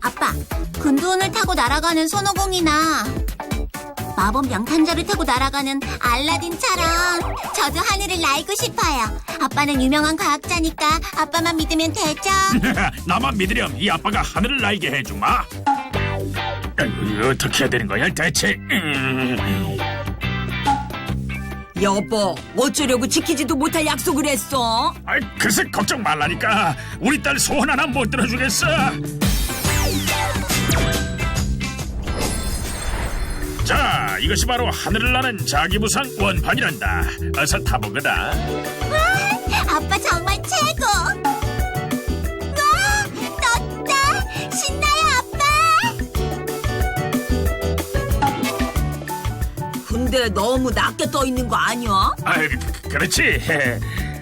아빠, 근두운을 타고 날아가는 손오공이나 마법 명탐정을 타고 날아가는 알라딘처럼 저도 하늘을 날고 싶어요. 아빠는 유명한 과학자니까 아빠만 믿으면 되죠? 나만 믿으렴 이 아빠가 하늘을 날게 해주마. 어떻게 해야 되는 거야 대체? 여보, 어쩌려고 지키지도 못할 약속을 했어? 글쎄 걱정 말라니까. 우리 딸 소원 하나 못 들어주겠어. 자, 이것이 바로 하늘을 나는 자기부상 원판이란다. 어서 타보거라. 아빠 정말 최고! 와! 떴다! 신나요, 아빠! 근데 너무 낮게 떠 있는 거 아니야? 그렇지.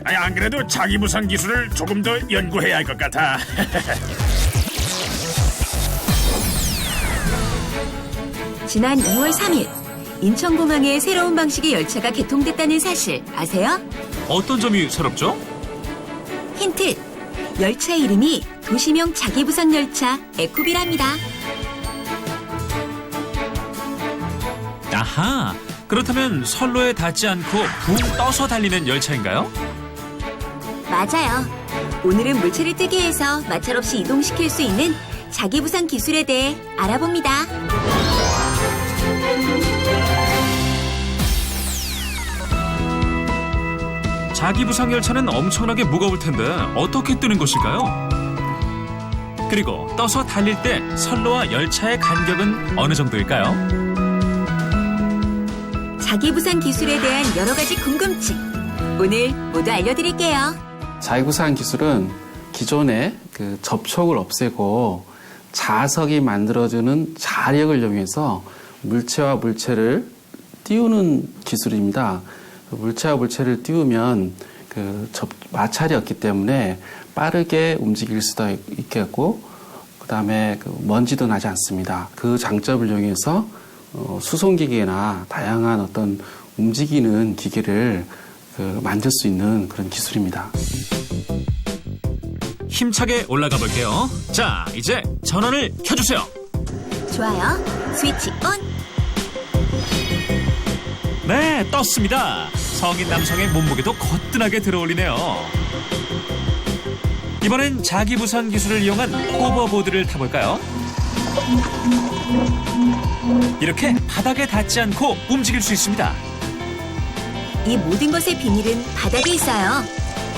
안 그래도 자기부상 기술을 조금 더 연구해야 할 것 같아. 지난 2월 3일 인천공항에 새로운 방식의 열차가 개통됐다는 사실 아세요? 어떤 점이 새롭죠? 힌트! 열차 이름이 도시명 자기부상 열차 에코비랍니다. 아하, 그렇다면 선로에 닿지 않고 붕 떠서 달리는 열차인가요? 맞아요. 오늘은 물체를 뜨게 해서 마찰 없이 이동시킬 수 있는 자기부상 기술에 대해 알아봅니다. 자기부상 열차는 엄청나게 무거울 텐데 어떻게 뜨는 것일까요? 그리고 떠서 달릴 때 선로와 열차의 간격은 어느 정도일까요? 자기부상 기술에 대한 여러 가지 궁금증 오늘 모두 알려드릴게요. 자기부상 기술은 기존의 그 접촉을 없애고 자석이 만들어주는 자력을 이용해서 물체와 물체를 띄우는 기술입니다. 물체와 물체를 띄우면 마찰이 없기 때문에 빠르게 움직일 수도 있겠고, 그 다음에 먼지도 나지 않습니다. 그 장점을 이용해서 수송기계나 다양한 어떤 움직이는 기계를 만들 수 있는 그런 기술입니다. 힘차게 올라가 볼게요. 자, 이제 전원을 켜주세요. 좋아요. 스위치 온. 네, 떴습니다. 성인 남성의 몸무게도 거뜬하게 들어올리네요. 이번엔 자기부상 기술을 이용한 호버보드를 타볼까요? 이렇게 바닥에 닿지 않고 움직일 수 있습니다. 이 모든 것의 비밀은 바닥에 있어요.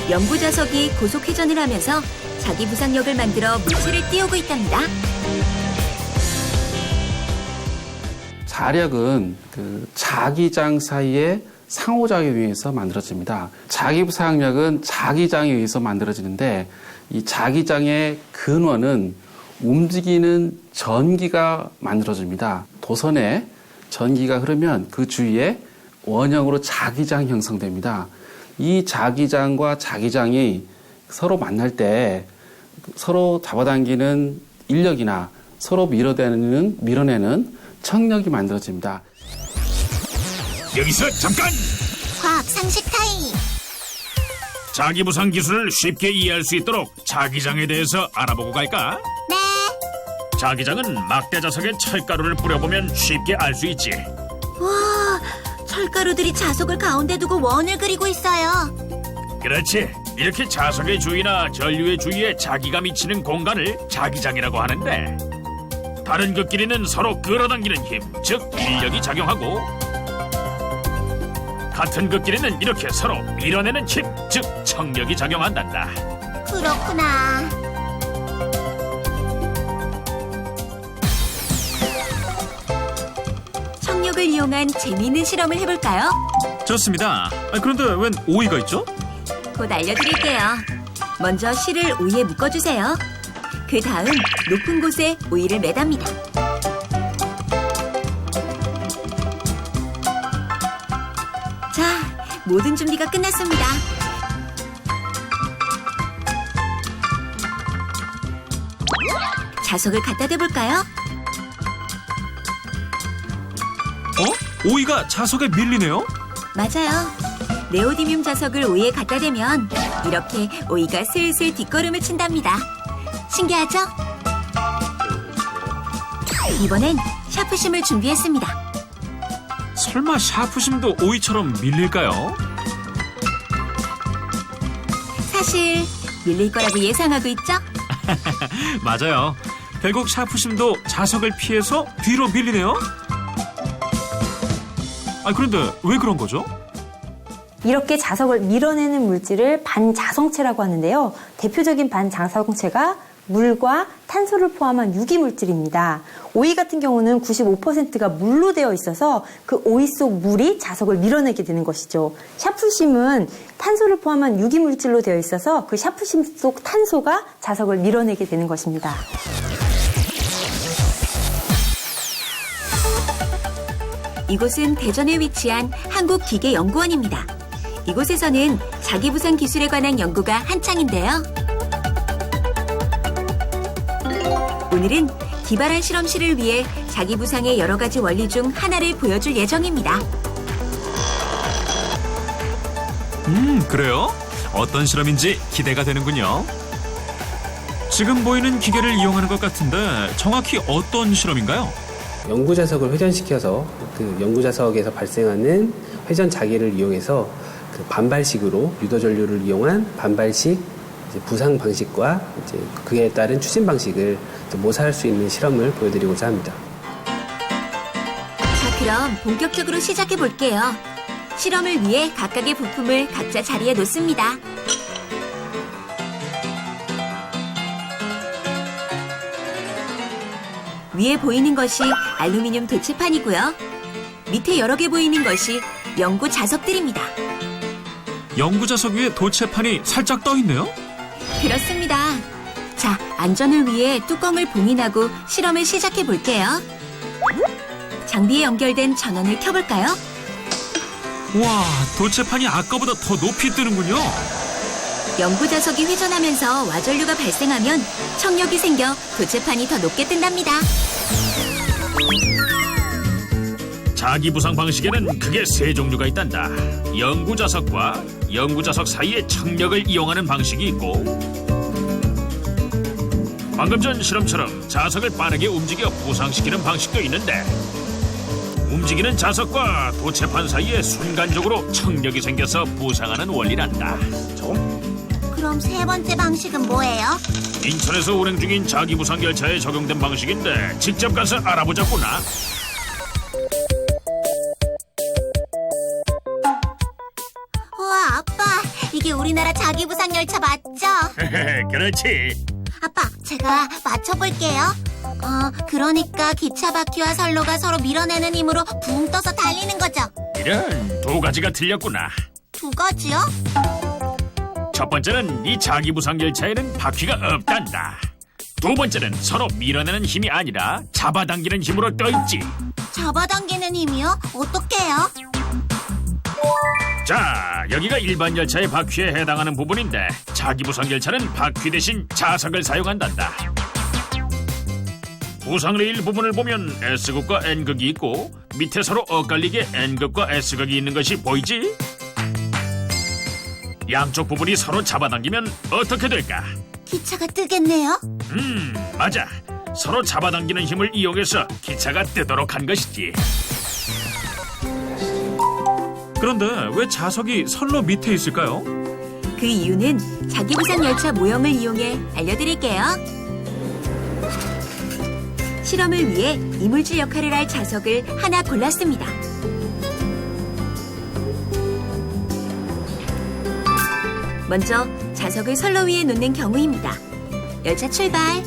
연부 자석이 고속 회전을 하면서 자기부상력을 만들어 물체를 띄우고 있답니다. 자력은 자기장 사이의 상호작용에 의해서 만들어집니다. 자기부상력은 자기장에 의해서 만들어지는데 이 자기장의 근원은 움직이는 전기가 만들어집니다. 도선에 전기가 흐르면 그 주위에 원형으로 자기장이 형성됩니다. 이 자기장과 자기장이 서로 만날 때 서로 잡아당기는 인력이나 서로 밀어내는 청력이 만들어집니다. 여기서 잠깐! 과학 상식 타임! 자기부상 기술을 쉽게 이해할 수 있도록 자기장에 대해서 알아보고 갈까? 네, 자기장은 막대 자석에 철가루를 뿌려보면 쉽게 알 수 있지. 와, 철가루들이 자석을 가운데 두고 원을 그리고 있어요. 그렇지. 이렇게 자석의 주위나 전류의 주위에 자기가 미치는 공간을 자기장이라고 하는데, 다른 극끼리는 서로 끌어당기는 힘, 즉 인력이 작용하고, 같은 극끼리는 이렇게 서로 밀어내는 힘, 즉 청력이 작용한단다. 그렇구나. 청력을 이용한 재미있는 실험을 해볼까요? 좋습니다. 그런데 웬 오이가 있죠? 곧 알려드릴게요. 먼저 실을 오이에 묶어주세요. 그 다음 높은 곳에 오이를 매답니다. 자, 모든 준비가 끝났습니다. 자석을 갖다 대볼까요? 오이가 자석에 밀리네요? 맞아요. 네오디뮴 자석을 오이에 갖다 대면 이렇게 오이가 슬슬 뒷걸음을 친답니다. 신기하죠? 이번엔 샤프심을 준비했습니다. 설마 샤프심도 오이처럼 밀릴까요? 사실 밀릴 거라고 예상하고 있죠? 맞아요. 결국 샤프심도 자석을 피해서 뒤로 밀리네요. 그런데 왜 그런 거죠? 이렇게 자석을 밀어내는 물질을 반자성체라고 하는데요. 대표적인 반자성체가 물과 탄소를 포함한 유기물질입니다. 오이 같은 경우는 95%가 물로 되어 있어서 그 오이 속 물이 자석을 밀어내게 되는 것이죠. 샤프심은 탄소를 포함한 유기물질로 되어 있어서 그 샤프심 속 탄소가 자석을 밀어내게 되는 것입니다. 이곳은 대전에 위치한 한국기계연구원입니다. 이곳에서는 자기부상 기술에 관한 연구가 한창인데요. 오늘은 기발한 실험실을 위해 자기부상의 여러 가지 원리 중 하나를 보여줄 예정입니다. 그래요? 어떤 실험인지 기대가 되는군요. 지금 보이는 기계를 이용하는 것 같은데 정확히 어떤 실험인가요? 연구 자석을 회전시켜서 그 연구 자석에서 발생하는 회전 자기를 이용해서 그 반발식으로 유도 전류를 이용한 반발식 이제 부상 방식과 이제 그에 따른 추진 방식을 모사할 수 있는 실험을 보여드리고자 합니다. 자, 그럼 본격적으로 시작해 볼게요. 실험을 위해 각각의 부품을 각자 자리에 놓습니다. 위에 보이는 것이 알루미늄 도체판이고요. 밑에 여러 개 보이는 것이 연구 자석들입니다. 연구 자석 위에 도체판이 살짝 떠 있네요. 그렇습니다. 자, 안전을 위해 뚜껑을 봉인하고 실험을 시작해 볼게요. 장비에 연결된 전원을 켜볼까요? 와, 도체판이 아까보다 더 높이 뜨는군요. 연구 자석이 회전하면서 와전류가 발생하면 청력이 생겨 도체판이 더 높게 뜬답니다. 자기부상 방식에는 크게 세 종류가 있단다. 연구자석과 연구자석 사이의 청력을 이용하는 방식이 있고, 방금 전 실험처럼 자석을 빠르게 움직여 부상시키는 방식도 있는데, 움직이는 자석과 도체판 사이에 순간적으로 청력이 생겨서 부상하는 원리란다. 그럼 세 번째 방식은 뭐예요? 인천에서 운행 중인 자기부상 열차에 적용된 방식인데 직접 가서 알아보자꾸나. 우와, 아빠, 이게 우리나라 자기부상 열차 맞죠? 그렇지. 아빠, 제가 맞춰볼게요. 그러니까 기차 바퀴와 선로가 서로 밀어내는 힘으로 붕 떠서 달리는 거죠? 이런 두 가지가 틀렸구나. 두 가지요? 첫 번째는 이 자기부상 열차에는 바퀴가 없단다. 두 번째는 서로 밀어내는 힘이 아니라 잡아당기는 힘으로 떠있지. 잡아당기는 힘이요? 어떡해요? 자, 여기가 일반 열차의 바퀴에 해당하는 부분인데 자기부상 열차는 바퀴 대신 자석을 사용한단다. 부상 레일 부분을 보면 S극과 N극이 있고 밑에 서로 엇갈리게 N극과 S극이 있는 것이 보이지? 양쪽 부분이 서로 잡아당기면 어떻게 될까? 기차가 뜨겠네요? 맞아. 서로 잡아당기는 힘을 이용해서 기차가 뜨도록 한 것이지. 그런데 왜 자석이 선로 밑에 있을까요? 그 이유는 자기부상 열차 모형을 이용해 알려드릴게요. 실험을 위해 이물질 역할을 할 자석을 하나 골랐습니다. 먼저 자석을 선로 위에 놓는 경우입니다. 열차 출발!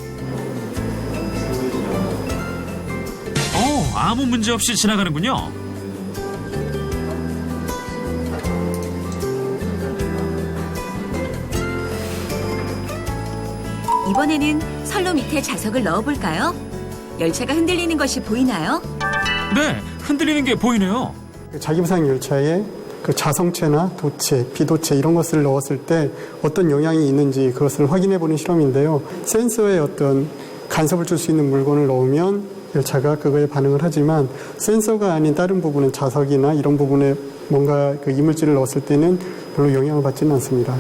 아무 문제 없이 지나가는군요. 이번에는 선로 밑에 자석을 넣어볼까요? 열차가 흔들리는 것이 보이나요? 네, 흔들리는 게 보이네요. 자기부상 열차에 그 자성체나 도체, 비도체 이런 것을 넣었을 때 어떤 영향이 있는지 그것을 확인해 보는 실험인데요. 센서에 어떤 간섭을 줄 수 있는 물건을 넣으면 열차가 그거에 반응을 하지만 센서가 아닌 다른 부분은 자석이나 이런 부분에 뭔가 그 이물질을 넣었을 때는 별로 영향을 받지는 않습니다.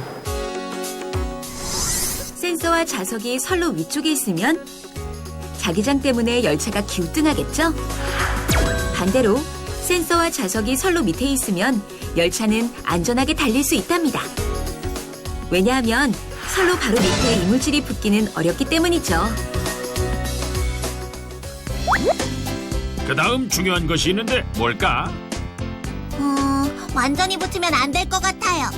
센서와 센서와 자석이 선로 위쪽에 있으면 자기장 때문에 열차가 기우뚱하겠죠? 반대로 센서와 자석이 선로 밑에 있으면 열차는 안전하게 달릴 수 있답니다. 왜냐하면 선로 바로 밑에 이물질이 붙기는 어렵기 때문이죠. 그 다음 중요한 것이 있는데 뭘까? 완전히 붙으면 안 될 것 같아요.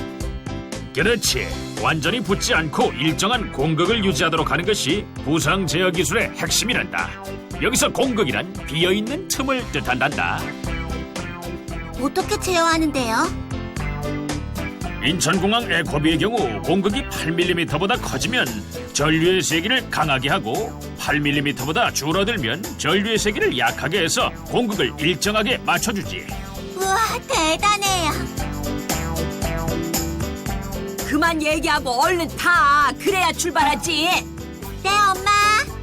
그렇지. 완전히 붙지 않고 일정한 공극을 유지하도록 하는 것이 부상 제어 기술의 핵심이란다. 여기서 공극이란 비어있는 틈을 뜻한단다. 어떻게 제어하는데요? 인천공항 에코비의 경우 공극이 8mm보다 커지면 전류의 세기를 강하게 하고 8mm보다 줄어들면 전류의 세기를 약하게 해서 공극을 일정하게 맞춰주지. 우와, 대단해요. 그만 얘기하고 얼른 타. 그래야 출발하지. 네, 엄마.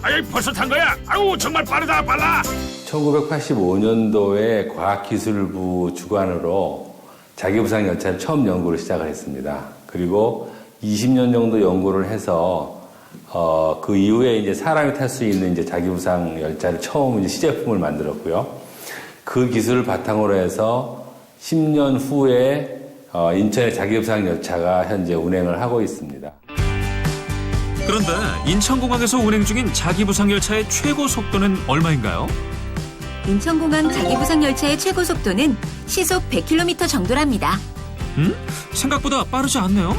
아이, 벌써 탄 거야? 아우, 정말 빠르다, 빨라. 1985년도에 과학기술부 주관으로 자기부상 열차를 처음 연구를 시작을 했습니다. 그리고 20년 정도 연구를 해서 그 이후에 이제 사람이 탈 수 있는 이제 자기부상 열차를 처음 이제 시제품을 만들었고요. 그 기술을 바탕으로 해서 10년 후에 인천의 자기부상 열차가 현재 운행을 하고 있습니다. 그런데 인천공항에서 운행 중인 자기부상 열차의 최고 속도는 얼마인가요? 인천공항 자기부상 열차의 최고 속도는 시속 100km 정도랍니다. 생각보다 빠르지 않네요.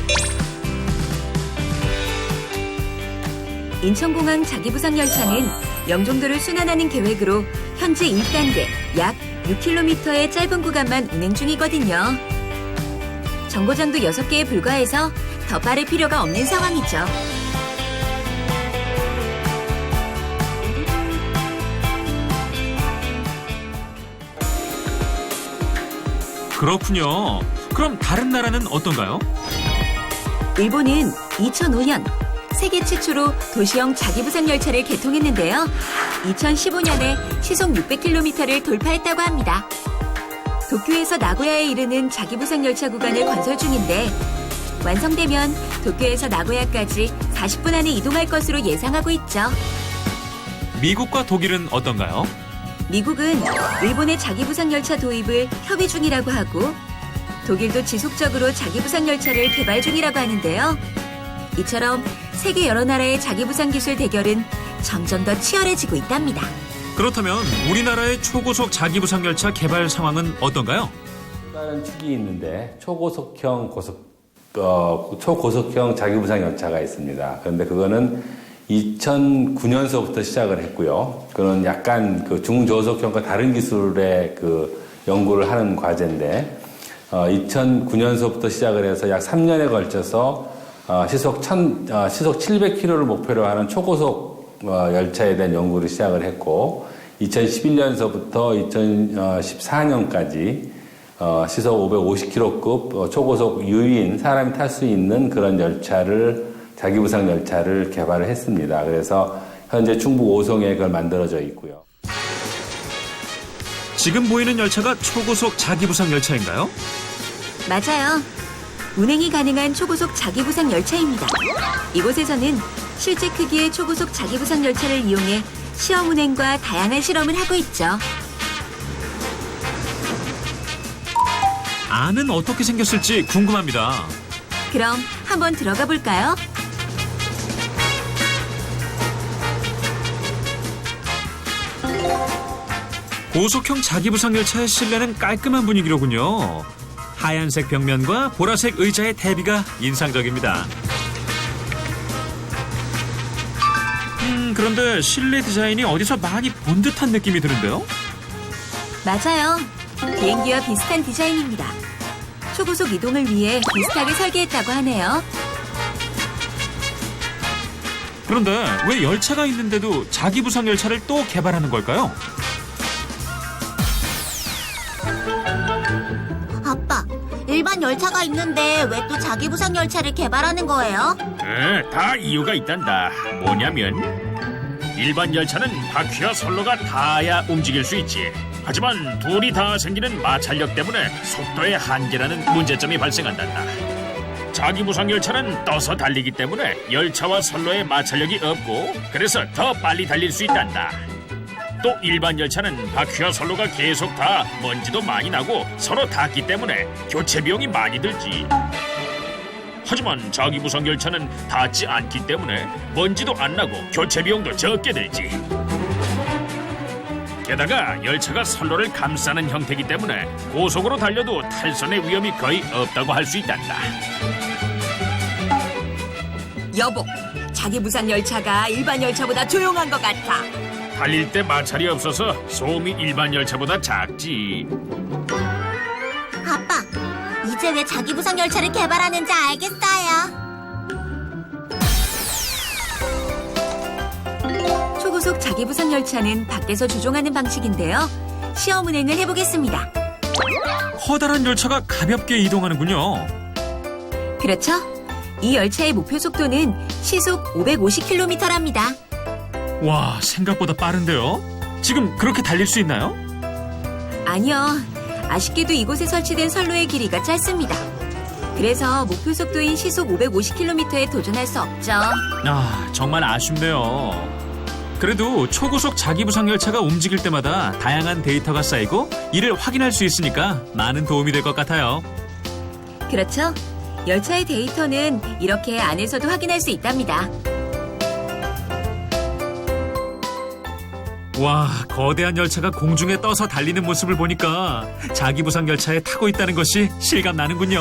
인천공항 자기부상 열차는 영종도를 순환하는 계획으로 현재 1단계 약 6km의 짧은 구간만 운행 중이거든요. 정거장도 6개에 불과해서 더 빠를 필요가 없는 상황이죠. 그렇군요. 그럼 다른 나라는 어떤가요? 일본은 2005년 세계 최초로 도시형 자기부상 열차를 개통했는데요. 2015년에 시속 600km를 돌파했다고 합니다. 도쿄에서 나고야에 이르는 자기부상 열차 구간을 건설 중인데 완성되면 도쿄에서 나고야까지 40분 안에 이동할 것으로 예상하고 있죠. 미국과 독일은 어떤가요? 미국은 일본의 자기부상 열차 도입을 협의 중이라고 하고 독일도 지속적으로 자기부상 열차를 개발 중이라고 하는데요. 이처럼 세계 여러 나라의 자기부상 기술 대결은 점점 더 치열해지고 있답니다. 그렇다면 우리나라의 초고속 자기부상 열차 개발 상황은 어떤가요? 다른 축이 있는데 초고속형 자기부상 열차가 있습니다. 그런데 그거는 2009년서부터 시작을 했고요. 그건 약간 그 중저속형과 다른 기술의 그 연구를 하는 과제인데 2009년서부터 시작을 해서 약 3년에 걸쳐서 시속 700km를 목표로 하는 초고속 열차에 대한 연구를 시작을 했고 2011년서부터 2014년까지 시속 550km급 초고속 유인 사람이 탈 수 있는 그런 자기부상 열차를 개발을 했습니다. 그래서 현재 충북 오송에 그걸 만들어져 있고요. 지금 보이는 열차가 초고속 자기부상 열차인가요? 맞아요. 운행이 가능한 초고속 자기부상 열차입니다. 이곳에서는 실제 크기의 초고속 자기부상 열차를 이용해 시험 운행과 다양한 실험을 하고 있죠. 안은 어떻게 생겼을지 궁금합니다. 그럼 한번 들어가 볼까요? 고속형 자기부상 열차의 실내는 깔끔한 분위기로군요. 하얀색 벽면과 보라색 의자의 대비가 인상적입니다. 그런데 실내 디자인이 어디서 많이 본 듯한 느낌이 드는데요? 맞아요. 비행기와 비슷한 디자인입니다. 초고속 이동을 위해 비슷하게 설계했다고 하네요. 그런데 왜 열차가 있는데도 자기부상 열차를 또 개발하는 걸까요? 아빠, 일반 열차가 있는데 왜 또 자기부상 열차를 개발하는 거예요? 다 이유가 있단다. 뭐냐면 일반 열차는 바퀴와 선로가 닿아야 움직일 수 있지. 하지만 둘이 다 생기는 마찰력 때문에 속도의 한계라는 문제점이 발생한단다. 자기부상 열차는 떠서 달리기 때문에 열차와 선로의 마찰력이 없고 그래서 더 빨리 달릴 수 있단다. 또 일반 열차는 바퀴와 선로가 계속 다 먼지도 많이 나고 서로 닿기 때문에 교체 비용이 많이 들지. 하지만 자기부상 열차는 닿지 않기 때문에 먼지도 안 나고 교체 비용도 적게 들지. 게다가 열차가 선로를 감싸는 형태이기 때문에 고속으로 달려도 탈선의 위험이 거의 없다고 할 수 있단다. 여보, 자기부상 열차가 일반 열차보다 조용한 것 같아. 달릴 때 마찰이 없어서 소음이 일반 열차보다 작지. 아빠, 이제 왜 자기부상 열차를 개발하는지 알겠어요. 초고속 자기부상 열차는 밖에서 조종하는 방식인데요. 시험 운행을 해보겠습니다. 커다란 열차가 가볍게 이동하는군요. 그렇죠? 이 열차의 목표 속도는 시속 550km랍니다. 와, 생각보다 빠른데요? 지금 그렇게 달릴 수 있나요? 아니요. 아쉽게도 이곳에 설치된 선로의 길이가 짧습니다. 그래서 목표 속도인 시속 550km에 도전할 수 없죠. 아, 정말 아쉽네요. 그래도 초고속 자기부상 열차가 움직일 때마다 다양한 데이터가 쌓이고 이를 확인할 수 있으니까 많은 도움이 될 것 같아요. 그렇죠? 열차의 데이터는 이렇게 안에서도 확인할 수 있답니다. 와, 거대한 열차가 공중에 떠서 달리는 모습을 보니까 자기부상 열차에 타고 있다는 것이 실감나는군요.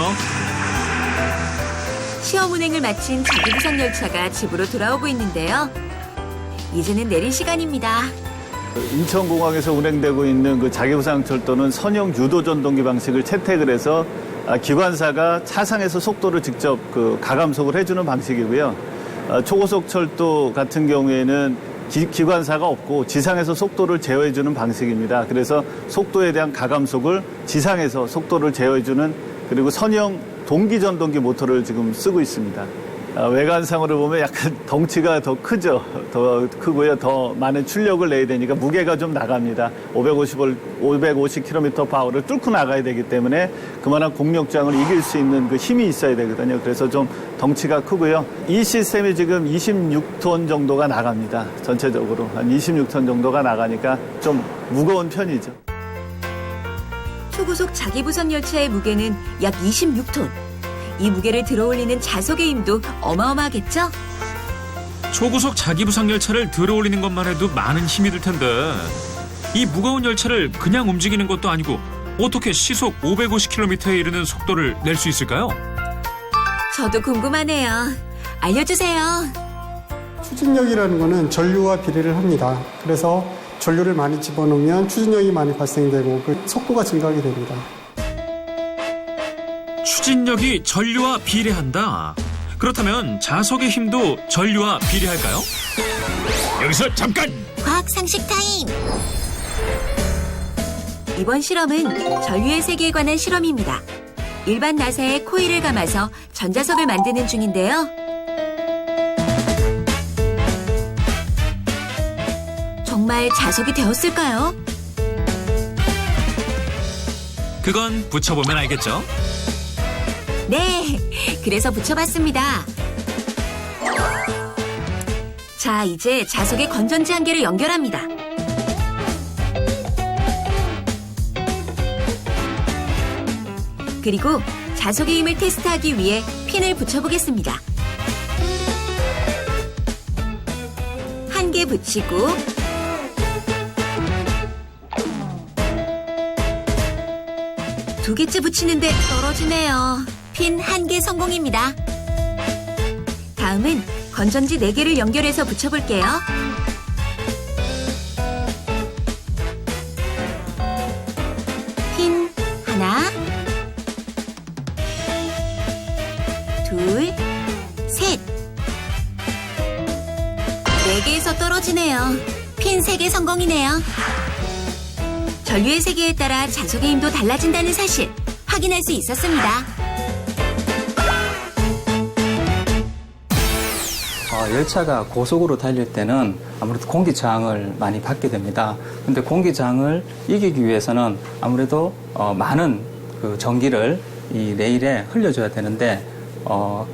시험 운행을 마친 자기부상 열차가 집으로 돌아오고 있는데요. 이제는 내릴 시간입니다. 인천공항에서 운행되고 있는 그 자기부상 철도는 선형 유도 전동기 방식을 채택을 해서 기관사가 차상에서 속도를 직접 가감속을 해주는 방식이고요. 초고속 철도 같은 경우에는 기관사가 없고 지상에서 속도를 제어해주는 방식입니다. 그래서 속도에 대한 가감속을 지상에서 속도를 제어해주는 그리고 선형 동기전동기 모터를 지금 쓰고 있습니다. 외관상으로 보면 약간 덩치가 더 크죠. 더 크고요. 더 많은 출력을 내야 되니까 무게가 좀 나갑니다. 550km/h를 뚫고 나가야 되기 때문에 그만한 공력장을 이길 수 있는 그 힘이 있어야 되거든요. 그래서 좀 덩치가 크고요. 이 시스템이 지금 26톤 정도가 나갑니다. 전체적으로 한 26톤 정도가 나가니까 좀 무거운 편이죠. 초고속 자기부상 열차의 무게는 약 26톤. 이 무게를 들어올리는 자석의 힘도 어마어마하겠죠? 초고속 자기부상 열차를 들어올리는 것만 해도 많은 힘이 들 텐데 이 무거운 열차를 그냥 움직이는 것도 아니고 어떻게 시속 550km에 이르는 속도를 낼 수 있을까요? 저도 궁금하네요. 알려주세요. 추진력이라는 거는 전류와 비례를 합니다. 그래서 전류를 많이 집어넣으면 추진력이 많이 발생되고 그 속도가 증가하게 됩니다. 추진력이 전류와 비례한다. 그렇다면 자석의 힘도 전류와 비례할까요? 여기서 잠깐! 과학 상식 타임. 이번 실험은 전류의 세계에 관한 실험입니다. 일반 나사에 코일을 감아서 전자석을 만드는 중인데요. 정말 자석이 되었을까요? 그건 붙여보면 알겠죠? 네, 그래서 붙여봤습니다. 자, 이제 자석의 건전지 한 개를 연결합니다. 그리고 자석의 힘을 테스트하기 위해 핀을 붙여보겠습니다. 한 개 붙이고 두 개째 붙이는데 떨어지네요. 핀 한 개 성공입니다. 다음은 건전지 4개를 연결해서 붙여볼게요. 핀 하나, 둘, 셋. 4개에서 떨어지네요. 핀 3개 성공이네요. 전류의 세계에 따라 자석의 힘도 달라진다는 사실 확인할 수 있었습니다. 열차가 고속으로 달릴 때는 아무래도 공기저항을 많이 받게 됩니다. 근데 공기저항을 이기기 위해서는 아무래도 많은 그 전기를 이 레일에 흘려줘야 되는데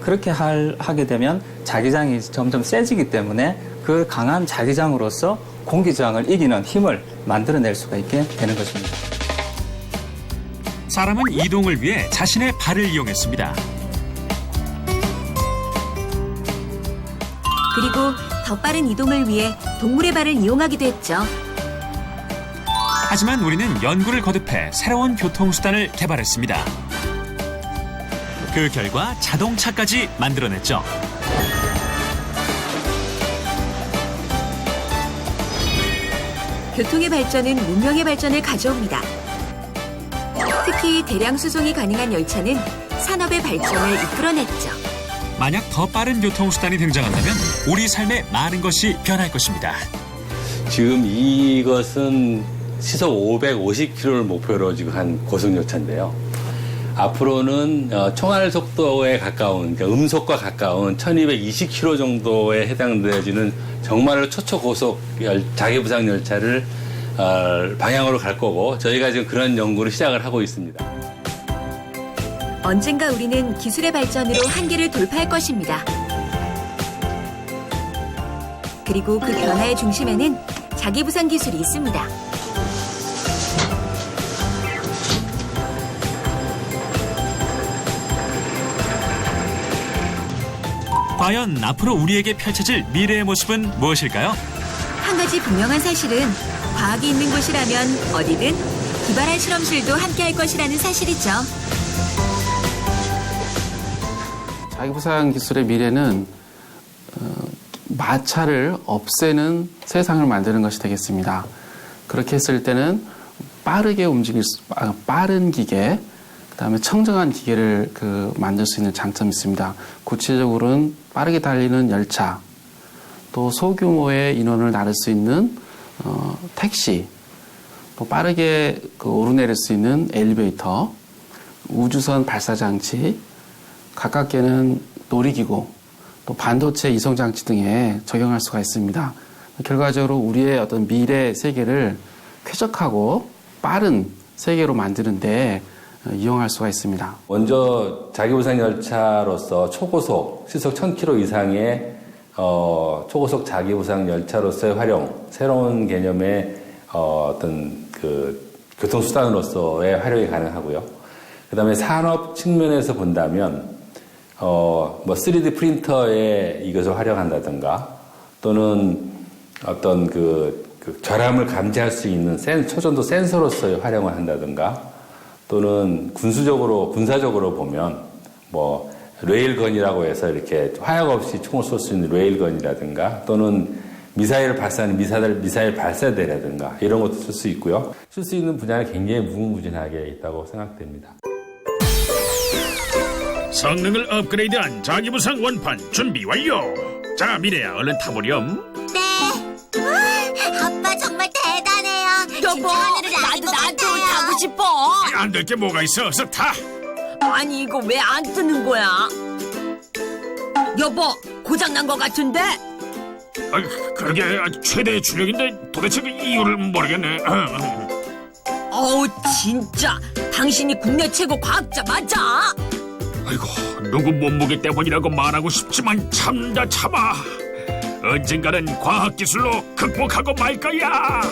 그렇게 하게 되면 자기장이 점점 세지기 때문에 그 강한 자기장으로서 공기저항을 이기는 힘을 만들어낼 수가 있게 되는 것입니다. 사람은 이동을 위해 자신의 발을 이용했습니다. 그리고 더 빠른 이동을 위해 동물의 발을 이용하기도 했죠. 하지만 우리는 연구를 거듭해 새로운 교통수단을 개발했습니다. 그 결과 자동차까지 만들어냈죠. 교통의 발전은 문명의 발전을 가져옵니다. 특히 대량 수송이 가능한 열차는 산업의 발전을 이끌어냈죠. 만약 더 빠른 교통수단이 등장한다면 우리 삶에 많은 것이 변할 것입니다. 지금 이것은 시속 550km를 목표로 지금 한 고속열차인데요. 앞으로는 총알 속도에 가까운, 그러니까 음속과 가까운 1220km 정도에 해당되어지는 정말로 초초고속 자기부상 열차를 방향으로 갈 거고, 저희가 지금 그런 연구를 시작을 하고 있습니다. 언젠가 우리는 기술의 발전으로 한계를 돌파할 것입니다. 그리고 그 변화의 중심에는 자기부상 기술이 있습니다. 과연 앞으로 우리에게 펼쳐질 미래의 모습은 무엇일까요? 한 가지 분명한 사실은 과학이 있는 곳이라면 어디든 기발할 실험실도 함께할 것이라는 사실이죠. 자기부상 기술의 미래는 마찰을 없애는 세상을 만드는 것이 되겠습니다. 그렇게 했을 때는 빠르게 빠른 기계, 그다음에 청정한 기계를 만들 수 있는 장점이 있습니다. 구체적으로는 빠르게 달리는 열차, 또 소규모의 인원을 나를 수 있는 택시, 또 빠르게 오르내릴 수 있는 엘리베이터, 우주선 발사 장치, 가깝게는 놀이기구, 또 반도체 이송 장치 등에 적용할 수가 있습니다. 결과적으로 우리의 어떤 미래 세계를 쾌적하고 빠른 세계로 만드는데 이용할 수가 있습니다. 먼저 자기부상 열차로서 초고속 시속 1000km 이상의 초고속 자기부상 열차로서의 활용, 새로운 개념의 어떤 교통수단으로서의 활용이 가능하고요. 그 다음에 산업 측면에서 본다면 3D 프린터에 이것을 활용한다든가, 또는 어떤 결함을 감지할 수 있는 초전도 센서로서의 활용을 한다든가, 또는 군사적으로 보면 레일건이라고 해서 이렇게 화약 없이 총을 쏠 수 있는 레일건이라든가, 또는 미사일을 발사하는 미사일 발사대라든가 이런 것도 쓸 수 있고요. 쓸 수 있는 분야는 굉장히 무궁무진하게 있다고 생각됩니다. 성능을 업그레이드한 자기부상 원판 준비 완료. 자, 미래야, 얼른 타보렴. 네. 아빠 정말 대단해요. 여보, 진짜 하늘을 나는 것 나도 같아요. 타고 싶어. 안 될 게 뭐가 있어? 어서 타. 아니, 이거 왜 안 뜨는 거야? 여보, 고장난 거 같은데? 그러게 최대 출력인데 도대체 그 이유를 모르겠네. 어우, 진짜 당신이 국내 최고 과학자 맞아? 아이고, 누구 몸무게 때문이라고 말하고 싶지만 참아. 언젠가는 과학기술로 극복하고 말 거야.